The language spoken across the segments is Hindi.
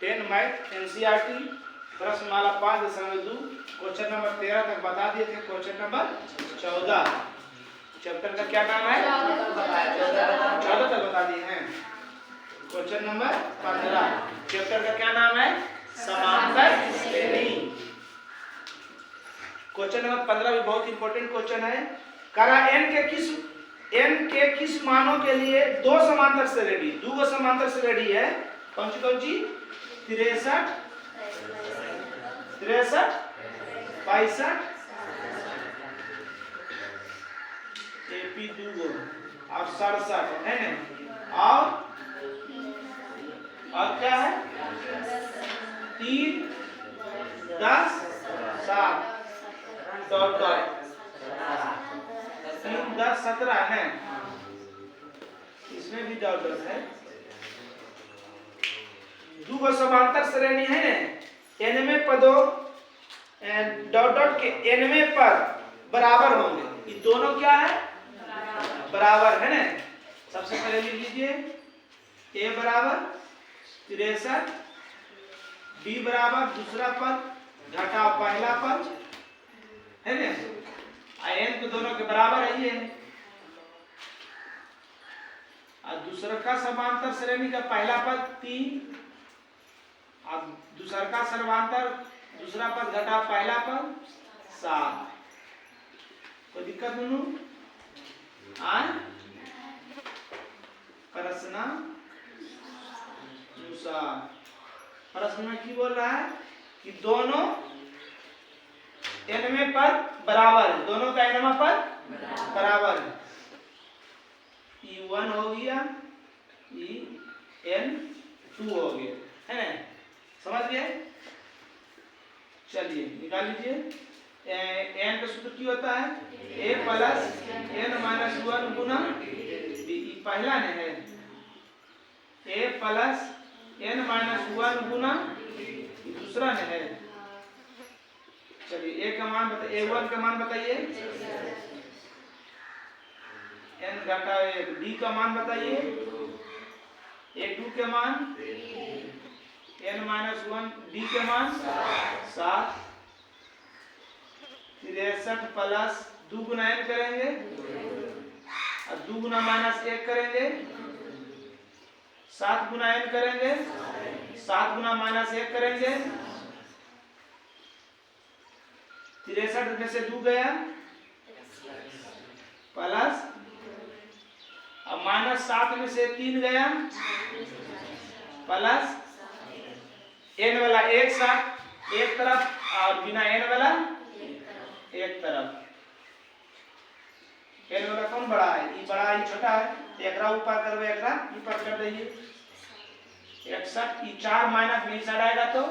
10 मैथ एनसीईआरटी प्रश्नमाला 5.2 क्वेश्चन नंबर 13 तक बता दिए थे। क्वेश्चन नंबर 14 चैप्टर का क्या नाम है? 14 तक बता दिए हैं। क्वेश्चन नंबर 15 चैप्टर का क्या नाम है? समांतर श्रेणी। क्वेश्चन नंबर 15 भी बहुत इंपॉर्टेंट क्वेश्चन है। करा n के किस मानों के लिए दो समांतर श्रेणी, दो समांतर श्रेणी है? कौन सी 63, 63, 62 एपी दूगो और 67 है ना। और क्या है? 3, 10, 7 डॉट डॉट 3, 10, 17 है। इसमें भी डॉट डॉट है। दो समांतर श्रेणी है ना, nवें पदों डॉट डॉट के nवें पद बराबर होंगे। ये दोनों क्या है? बराबर है ना। सबसे पहले लिख लीजिए a बराबर 63, b बराबर दूसरा पद घटाओ पहला पद है ना। n तो दोनों के बराबर है ये। और दूसरा का समांतर श्रेणी का पहला पद 3 और दूसरा का समांतर दूसरा पद घटा पहला पद 7। कोई दिक्कत नहीं? प्रश्न में की बोल रहा है कि दोनों nवें पद बराबर है, दोनों का nवां पद बराबर है। E1 हो गया, En2 हो गया है ना। समझ गए? चलिए निकाल लीजिए। n का सूत्र क्या होता है? a plus n minus 1 Guna b। पहला ने है a प्लस n माइनस 1 गुना दूसरा ने है। चलिए a का मान बताइए, a1 का मान बताइए, n घटा 1, d का मान बताइए, a2 के मान, n माइनस 1 d के मान 7। 63 प्लस 2 गुना n करेंगे और 2 गुना माइनस 1 करेंगे, 7 गुना n करेंगे, 7 गुना माइनस 1 करेंगे। 63 में से 2 गया प्लस अब माइनस 7 में से 3 गया प्लस n वाला एक साथ एक तरफ और बिना n वाला एक तरफ। n वाला कौन बड़ा है? ये बड़ा है, छोटा है। एकरा ऊपर करवे, एकरा ऊपर कर दीजिए। 61 की 4 माइनस में साइड आएगा तो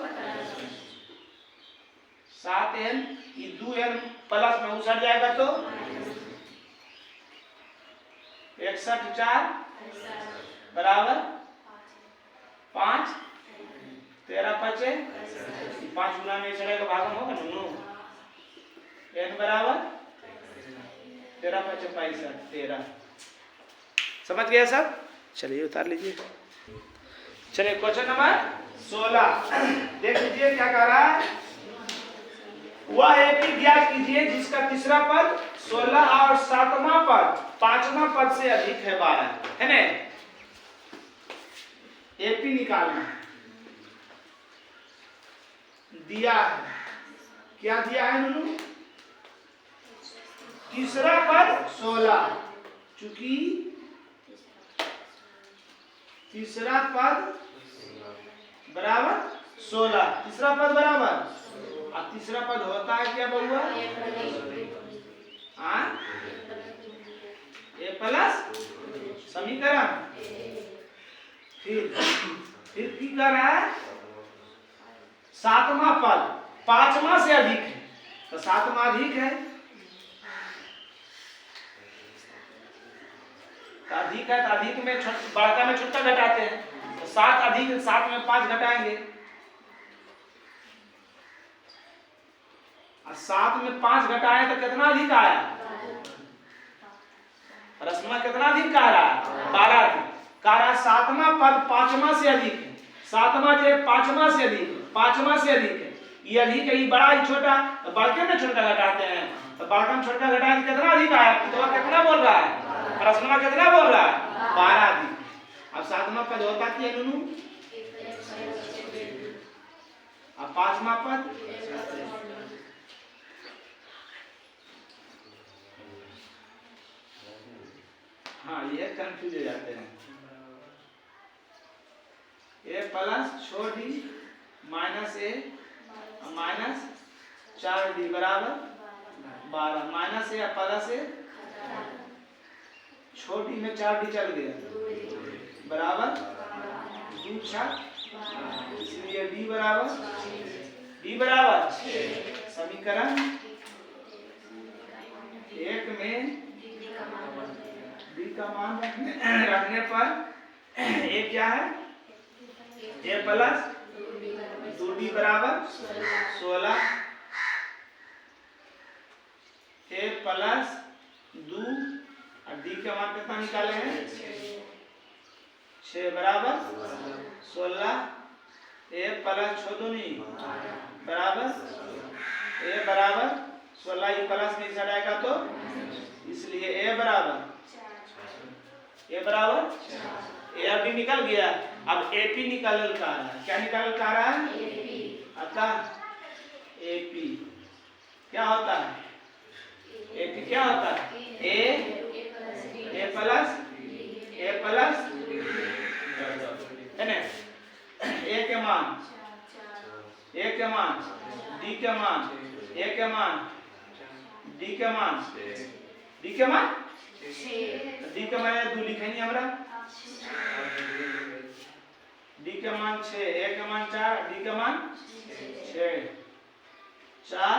7n, ये 2n प्लस में उछल जाएगा तो 61 4 बराबर 5, 13 बचे 5 गुना में चढ़ेगा भागम होगा ना। n बराबर 13 5 65 13। समझ गया सब? चलिए उतार लीजिए। चलिए क्वेश्चन नंबर 16 देख लीजिए क्या कह रहा है। वह एपी ज्ञात कीजिए जिसका तीसरा पद 16 और सातवां पद पांचवां पद से अधिक है 12 है ना। एपी निकालना है। दिया है, क्या दिया है नूनू? तीसरा पद 16, चूंकि तीसरा पद बराबर 16, तीसरा पद बराबर और तीसरा पद होता है क्या बउआ? ए प्लस समीकरण। फिर की कर रहा है? सातवां पद पांचवां से अधिक है तो सातवां अधिक है, अधिक है तो अधिक में बड़का में छोटा घटाते हैं तो 7 अधिक 7 में 5 घटाएंगे और 7 में 5 घटाए तो कितना अधिक आया? प्रश्न में कितना अधिक कह रहा है? 12 अधिक कह रहा है। सातवां पद पांचवां से अधिक है, सातवां जो है पांचवा से अधिक, पांचवा से अधिक है, ये अधिक है, ये बड़ा ही छोटा, तो बड़के में छोटा घटाते हैं, तो बड़का में छोटा घटाए तो कितना अधिक आया? तो कितना बोल रहा है? प्रश्न में कितना बोल रहा है? 12 अधिक। अब सातवां पद होता क्या नूनू? अब पांचवा पद हाँ ये कंफ्यूज हो जाते हैं। ए प्लस छोड़ डी माइनस ए माइनस 4d बराबर 12 माइनस ए प्लस ए छोड़ डी में 4d चल गया बराबर 2 6, इसलिए d बराबर समीकरण 1 में d का मान रखने पर ए क्या है? ए प्लस 2d बराबर 16, ए प्लस 2 और d का मान कितना निकाले हैं? 6 बराबर 16, ए प्लस 6 दूनी बराबर ए बराबर 16, ये प्लस में इधर आएगा तो इसलिए ए बराबर ए अभी निकल गया। अब एपी निकाल का रहा है, क्या निकाल का रहा है? अतः एपी क्या होता है? एपी क्या होता है? ए प्लस है ना, ए के मान डी के मान ए के मान डी के मान डी के मान 2 लिखे नहीं हमरा, डी के मान 6, ए के मान 4, डी के मान 6, 4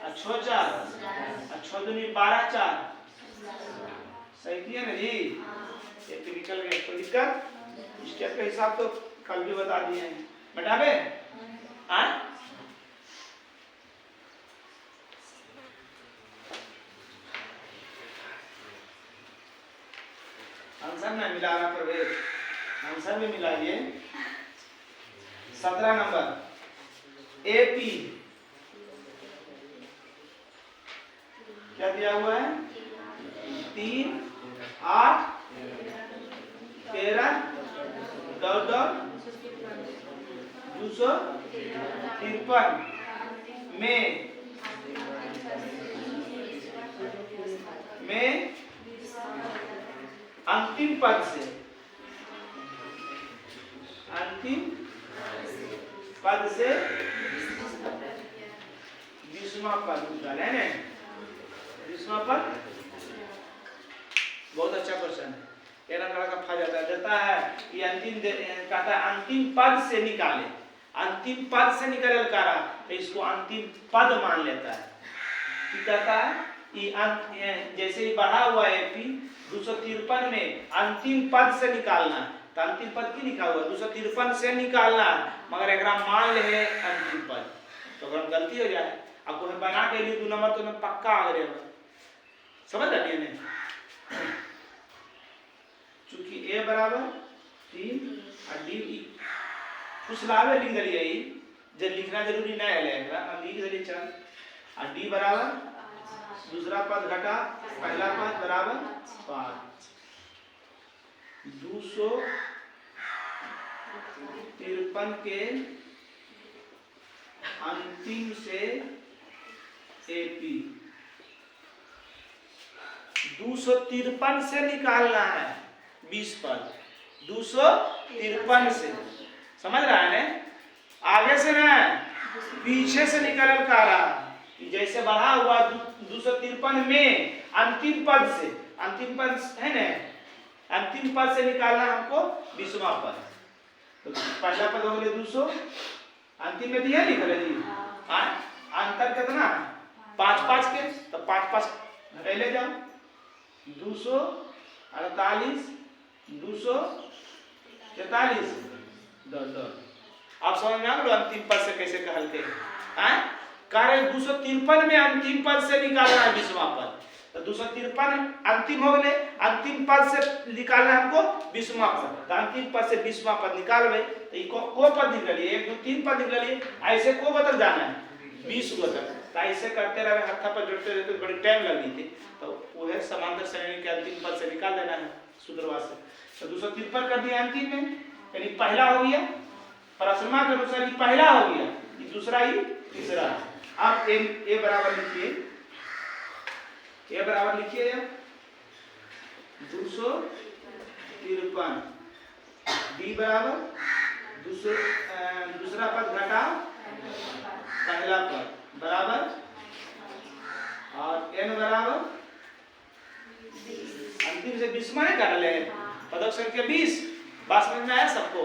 और 6 4 और 6 दूनी 12 4, सही किया ना जी? ये तो निकल गया। कोई दिक्कत? स्टेप का हिसाब तो कल भी बता दिए हैं, बतावे आंसर में मिला रहा प्रवेश, आंसर में मिला ये 17 नंबर एपी क्या दिया हुआ है? 3 8 13 253 में अंतिम पद से 20वां पद निकाले है ना? 20वां पद बहुत अच्छा क्वेश्चन है, तेरा का फा देता है कि कहता है अंतिम पद से निकाले, अंतिम पद से निकाले कारा, तो इसको अंतिम पद मान लेता है कि कहता है कि जैसे ही बढ़ा हुआ है एपी 253 में अंतिम पद से निकालना, तो अंतिम पद की लिखा हुआ 253 से निकालना, मगर एक मान ले है अंतिम पद, तो अगर गलती हो जाए आपको बना के लिए 2 नंबर तो मैं पक्का आ गया, समझ रहे हैं? चूंकि ए बराबर 3 और डी फुसलावे लिख दिए, जब लिखना जरूरी नहीं है, हम लिख दिए चल, और डी बराबर दूसरा पद घटा पहला पद बराबर 5, 253 के अंतिम से एपी 253 से निकालना है 20 पद, 253 से, समझ रहा है ना? आगे से ना पीछे से निकल का रहा, जैसे बढ़ा हुआ 253 में अंतिम पद से, अंतिम पद है ना, अंतिम पद से निकालना हमको 20वां पद, तो पहला पद हो गया 200, अंतिम में दिया लिख रहे जी, अंतर कितना 5 के, तो 5 पहले जाओ 248 243 आप समझ में आ गया अंतिम पद से कैसे कहलते हैं? कारण 253 में अंतिम पद से निकालना है 20वां पद, तो 253 अंतिम हो गए। अंतिम पद से निकालना हमको 20वां पद, तो अंतिम पद से 20वां पद निकालबे तो ई को पद निकलिए 1 2 3 पद निकलिए, ऐसे को बदल जाना है 20 गो तक। तो ऐसे करते रहे, हत्था पर जोड़ते रहते बड़ी टाइम लगी थी। तो वो है समांतर श्रेणी के अंतिम पद से निकाल देना है सूत्रवा से। तो 253 कर दिया अंतिम में, यानी पहला हो गया, प्रश्नमा के अनुसार ये पहला हो गया, ये दूसरा, ये तीसरा। अब ए बराबर लिखिए, ए बराबर लिखिए 253, डी बराबर दूसरा पद घटा पहला पद बराबर, और एन बराबर अंतिम से 20 में काट ले, पदक संख्या 20। बात समझ में आया सबको?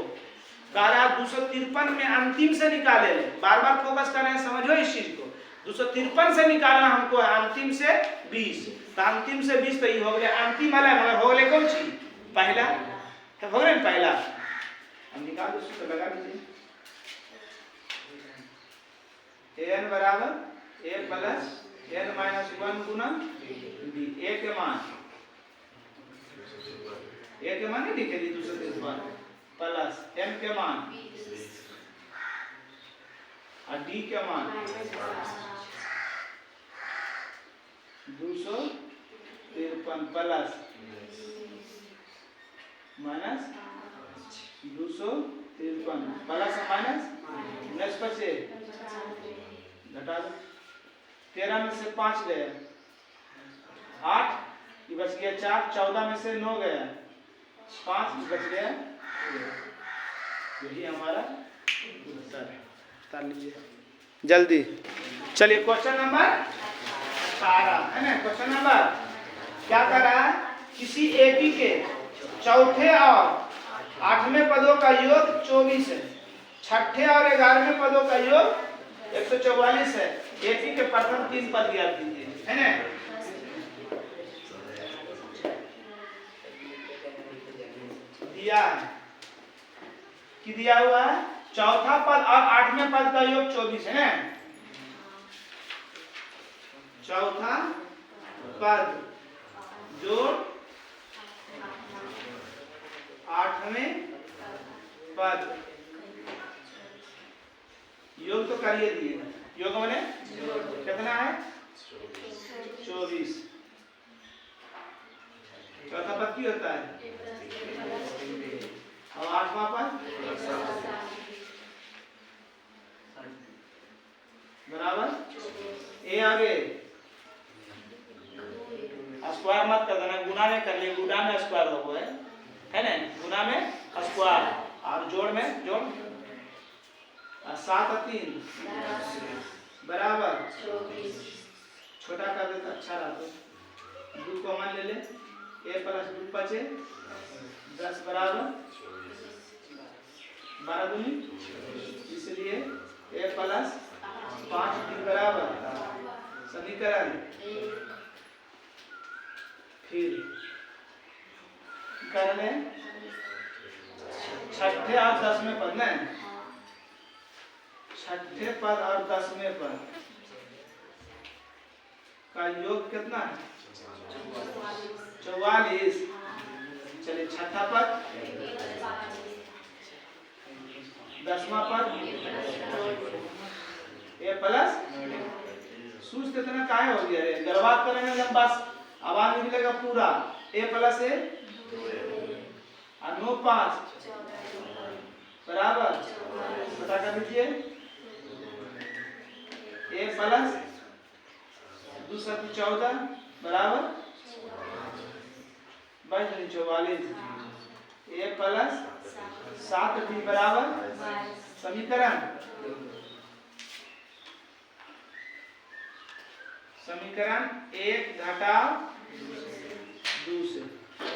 कह रहा 253 में अंतिम से निकाले, बार बार फोकस कर रहे हैं, समझो इस चीज को। 253 से निकालना हमको है अंतिम से 20, तो अंतिम से 20 तो ये हो गया अंतिम वाला, मगर हो गया कौन चीज? पहला हो गया पहला। हम निकाल दो, सूत्र लगा दीजिए, एन बराबर ए प्लस एन माइनस 1 गुना डी। ए के मान नहीं लिखे दी 253 प्लस एन के मान और डी के मान 253 plus minus 253 plus minus next पर से घटा दो। 13 में से 5 गया 8, ये बच गया 4, 14 में से 9 गया 5, बच गया, यही हमारा उत्तर है। तार लीजिए जल्दी। चलिए क्वेश्चन नंबर 18 है ना। क्वेश्चन नंबर क्या कर रहा है? किसी एपी के चौथे और 8वें पदों का योग 24 है, छठे और 11वें पदों का योग 144 है। एपी के प्रथम 3 पद ज्ञात कीजिए, है ना। दिया है कि दिया हुआ है चौथा पद और 8वें पद का योग 24 है ना। चौथा पद जोड़ 8वें पद, योग तो करिए दिए, योग मैंने कितना है 24। चौथा पद की होता है और 8वां पद बराबर। ए आगे स्क्वायर मत कर देना, गुना में कर लिए, गुना में स्क्वायर हो गए है ना, गुना में स्क्वायर और जोड़ में जोड़ 7 और 3 बराबर। छोटा कर देता अच्छा रहता, 2 कॉमन ले ले, ए प्लस 2 बचे 10 बराबर 12 दूनी, इसलिए ए प्लस 5 डी बराबर समीकरण। फिर कर ले छठे और 10वें पद ना, छठे पद और 10वें पद का योग कितना है 44। चलिए छठा पद 10वां पद ए प्लस सूच कितना काय हो गया रे, बर्बाद करेंगे लंबा आवाज निकलेगा पूरा। ए प्लस ए और 9 5 बराबर, पता कर लीजिए ए प्लस 2 7 14 बराबर 44। ए प्लस 7 डी बराबर समीकरण समीकरण 1 घटा 2 से।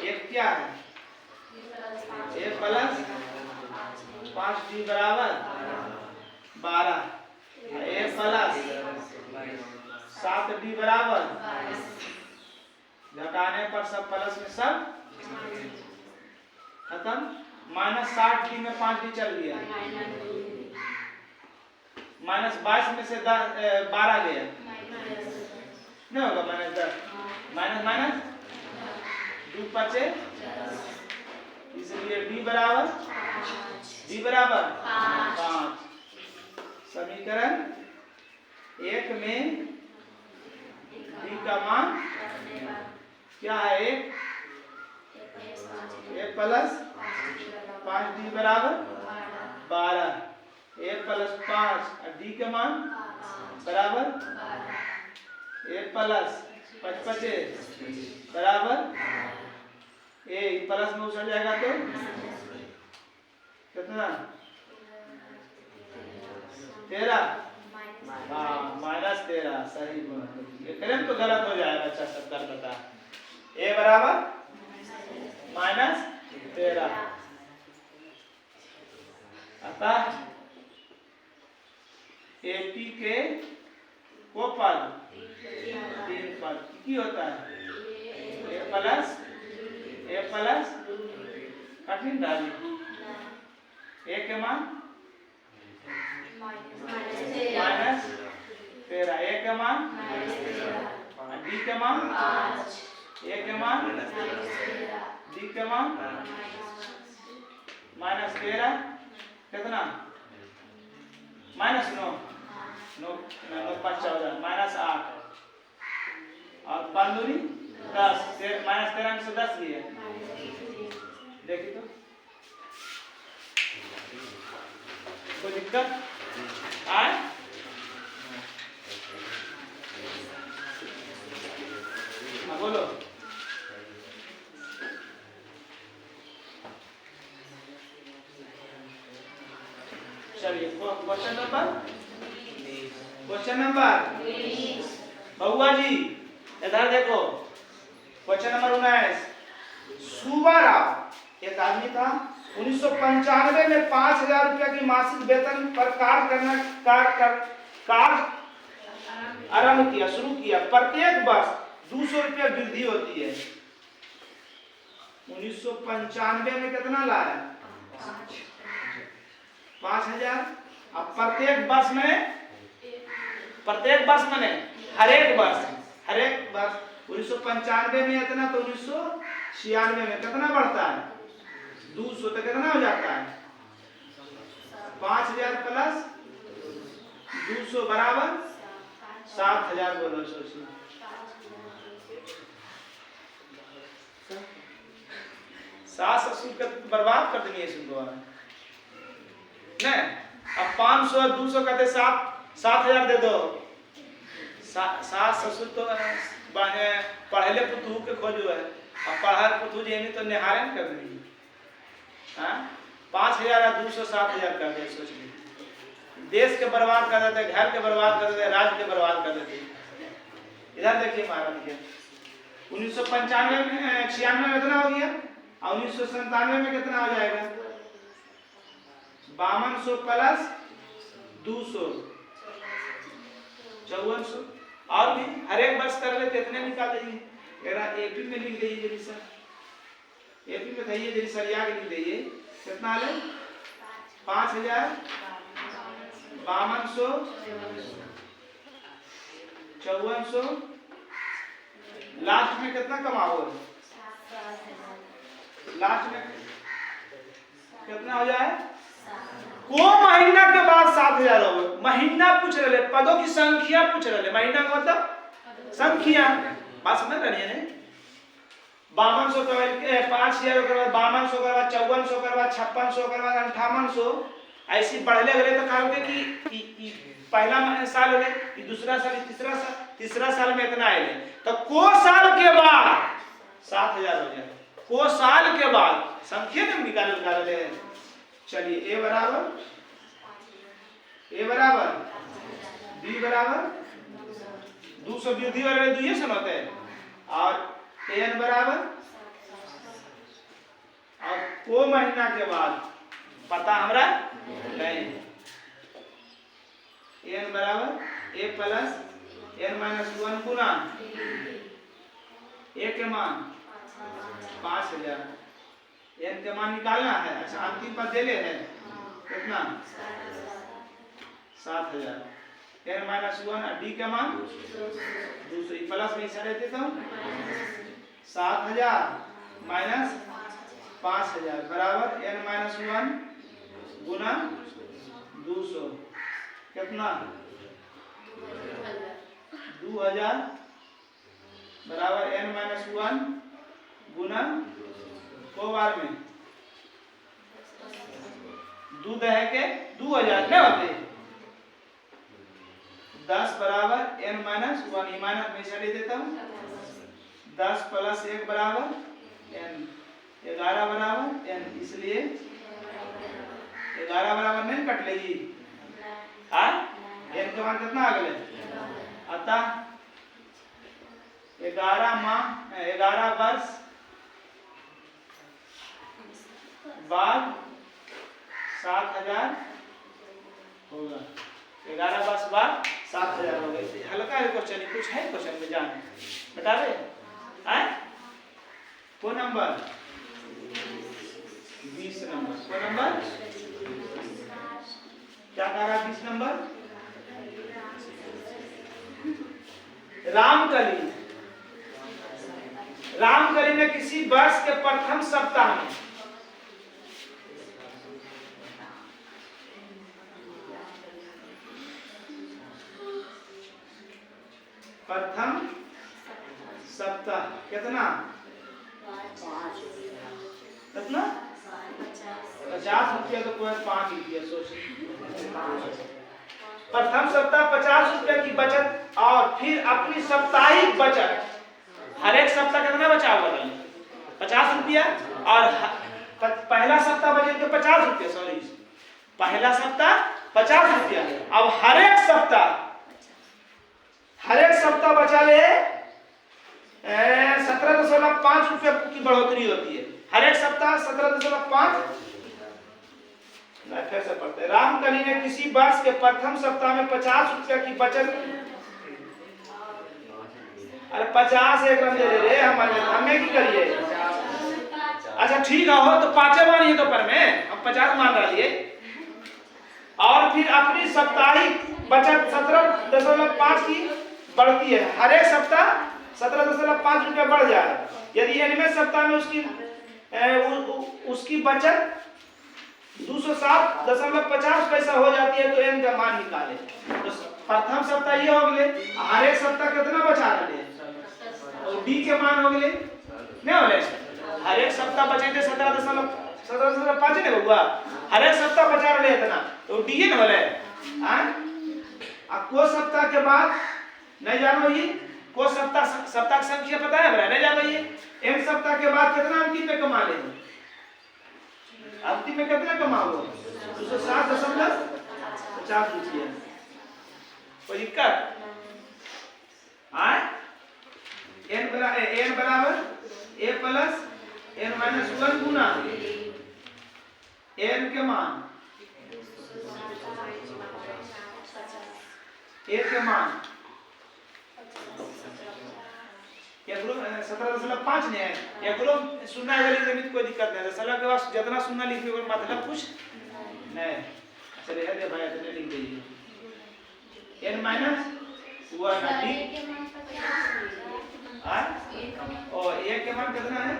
एक क्या है ए प्लस 5 डी बराबर 12, ए प्लस 7 डी बराबर, घटाने पर सब प्लस में सब खत्म, माइनस 60 डी में 5 डी चल गया, माइनस 22 में से 12 गया, नहीं होगा माइनस 10, माइनस माइनस 2 पचे, इसलिए d बराबर 5। समीकरण 1 में d का मान क्या है? 1 प्लस 5d बराबर 12। 1 प्लस 5 और d का मान बराबर 1 प्लस 5 बराबर 1 प्लस में उछल जाएगा तो कितना? 13। हाँ -13 सही बात। ये करें तो गलत हो जाएगा। अच्छा सब कर बता। a बराबर -13। अतः AP के को पद 3 पद की होता है? a प्लस कठिन डाली a के मान -13, a के मान d के मान a के मान d के मान -13 कितना? -9 -5 -8 और 5 दूनी 10। -13 में से 10 लिए देखिए तो कोई दिक्कत आए? बोलो। चलिए क्वेश्चन नंबर बउआ जी इधर देखो। Question number 19। सुबाराव एक आदमी था। 1995 में 5000 रुपया की मासिक वेतन पर कार्य आरंभ किया, शुरू किया। प्रत्येक वर्ष 200 रुपया वृद्धि होती है। 1995 में कितना लाया? 5000। अब प्रत्येक वर्ष में हर एक वर्ष 1995 में इतना तो 1996 में कितना बढ़ता है? 200 तो कितना हो जाता है? 5000 प्लस 200 बराबर 7000। बोलो सोचिए। सास ससुर का बर्बाद कर देंगे इस द्वारा नहीं। अब 500 200 कहते 7000 दे दो। सास ससुर तो पढ़ले पुतहू के खोजो है। अब पढ़ा पुतहू जेनी तो निहारे कर देंगे। 5000 और 200 7000 कर दे। सोच ली देश के बर्बाद कर देते, घर के बर्बाद कर देते, राज्य के बर्बाद कर देते। इधर देखिए महाराज जी 1995 में 96 में कितना हो गया और 1997 में कितना हो जाएगा? 5200 प्लस 200 5400। और भी हर एक वर्ष कर लेते इतने निकाल दीजिए। एपी में लिख दीजिए जल्दी सर। एपी में दीजिए जल्दी सर याद लिख दीजिए। कितना ले? 5000 5200 5400। लास्ट में कितना कमाओगे? लास्ट में कितना हो जाए? को महीना के बाद 7000 हो गए। महीना पूछ रहे, पदों की संख्या पूछ रहे। महीना का मतलब संख्या। बात समझ रही है? 5200 के बाद 5000 के बाद 5200 के बाद 5400 के बाद 5600 के बाद 5800 ऐसी बढ़ले गए तो कहोगे कि पहला साल हो गए, दूसरा साल, तीसरा साल में इतना आए तो को साल के बाद 7000 हो जाए। को साल के बाद संख्या में निकाल ले। चलिए a बराबर b बराबर 200 वृद्धि वाले 2 से होते हैं और n बराबर और को महीना के बाद पता हमरा नहीं। n बराबर a plus n minus 1 Guna a के मान 5000। n के मान निकालना है। अच्छा अंतिम पद दे ले है कितना? 7000। n माइनस 1 और d का मान 200 प्लस में इशारा देता हूँ 7000 माइनस 5000 बराबर n माइनस 1 गुना 200 कितना 2000 बराबर n माइनस 1 गुना को बार में दूध है के 2000 नहीं होते 10 बराबर n माइनस 1 माइनस में चले देता हूँ 10 प्लस 1 बराबर n 11 बराबर n इसलिए 11 बराबर नहीं कट लेगी हाँ n के मान कितना आ गए अतः 11 वर्ष बाद 7000 होगा 11 वर्ष बाद 7000 हो गए हल्का है क्वेश्चन कुछ है क्वेश्चन में जाने बता दे आए कौन नंबर 20 नंबर कौन नंबर क्या कह रहा 20 नंबर रामकली ने किसी वर्ष के प्रथम सप्ताह में प्रथम सप्ताह कितना 50 रुपया तो कोई 5 रुपया सोच प्रथम सप्ताह 50 रुपया की बचत और फिर अपनी साप्ताहिक बचत हर एक सप्ताह कितना बचा हुआ 50 रुपया और पहला सप्ताह बचे थे 50 रुपया सॉरी पहला सप्ताह 50 रुपया अब हर एक सप्ताह बचा ले 17.5 रुपया की बढ़ोतरी होती है हर एक सप्ताह 17.5 फिर से पढ़ते हैं रामकली ने किसी वर्ष के प्रथम सप्ताह में 50 रुपया की बचत अरे 50 एक रन दे रे हमें की करिए अच्छा ठीक है हो तो 5 मानिए तो पर में हम 50 मान रहा लिए और फिर अपनी साप्ताहिक बचत 17.5 की बढ़ती है हर एक सप्ताह 17.5 रुपया बढ़ जाए यदि एनवें सप्ताह में उसकी बचत 207.50 पैसा हो जाती है तो एन का मान निकाले तो प्रथम सप्ताह ये हो गए हर एक सप्ताह कितना बचा रहे और डी के मान हो गए नहीं हो रहे हर एक सप्ताह बचे थे 17.5 नहीं हुआ हर एक सप्ताह बचा रहे इतना तो डी न हो रहे अब को सप्ताह के बाद नहीं जानो ये को सप्ताह संख्या पता है नहीं जानो ये एन सप्ताह के बाद कितना अंतिम में कमा लेंगे अंतिम में कितना कमाओ 207.50 रुपया कोई दिक्कत n बराबर a plus n minus 1 Guna n के मान a के मान 17.5 ने है सुनना है लिखने कोई दिक्कत नहीं है सलाह के बाद जितना सुनना लिखने को मतलब कुछ नहीं चले दे भाई इतने लिख दीजिए n माइनस 1 d और a के मान कितना है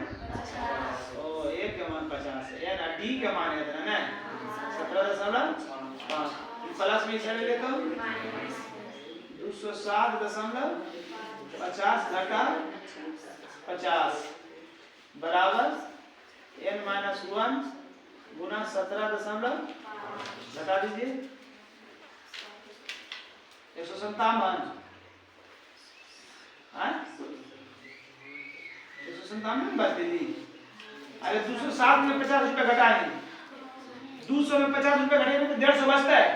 ओ a के मान 50 है n d के मान है इतना ना 17.5 प्लस में इसे ले तो 207.50 घटा 50 बराबर n माइनस 1 गुना 17 घटा दीजिए 157 157 बच दीदी अरे 207 में 50 रुपए घटाएंगे 200 में 50 रुपए घटेंगे तो 150 बचता है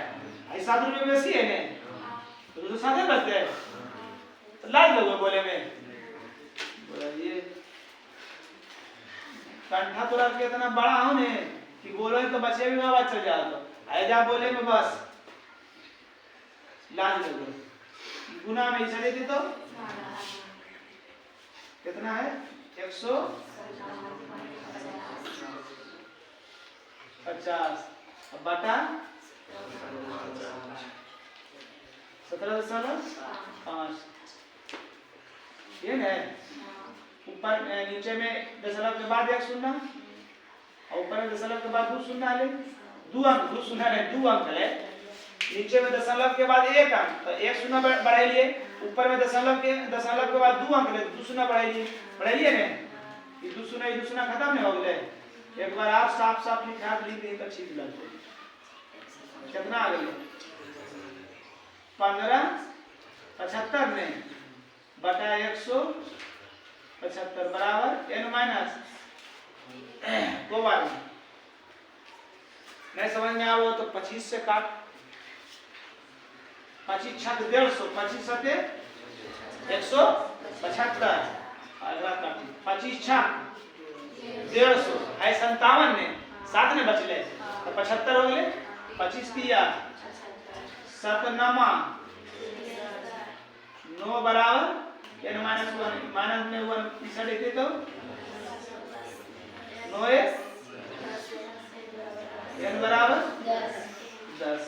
7 रुपए बेसी है ने तो 207 बचते हैं तो लाज लोगे बोले में बोला ये कंठा तोड़ा के इतना बड़ा हूं ने कि बोलो तो बचे भी बात चल जाता तो ऐजा बोले में बस लाज लोगे गुना में इसे देते तो कितना है 150 बटा 17.5 ये है। ऊपर नीचे में दशमलव के बाद एक शून्य और ऊपर में दशमलव के बाद 2 शून्य आले, 2 अंक, 2 शून्य नहीं 2 अंक है। नीचे में दशमलव के बाद एक अंक, तो एक शून्य बढ़ाई लिए। ऊपर में दशमलव के बाद 2 अंक ले, 2 शून्य बढ़ाई लिए ने। ये 2 शून्य खत्म नहीं हो गए। एक बार आप साफ लिखा लिख दे तो ठीक लगते। कितना आ गई? 1575 में बटा 175 बराबर n माइनस 2 बार नहीं समझ में आओ तो 25 से काट। 25 छक 150, 25 सते 175। अगला काटी 25 छक 150 है 57 ने 7 ने बचले तो 75 हो गए। 25 दिया 7 नमा 9 बराबर n माइनस 1 माइनस में 1 पीछे देते तो 9 n बराबर 10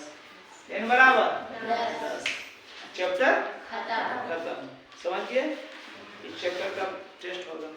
n बराबर 10। चैप्टर खत्म। समझिए इस चैप्टर का टेस्ट होगा।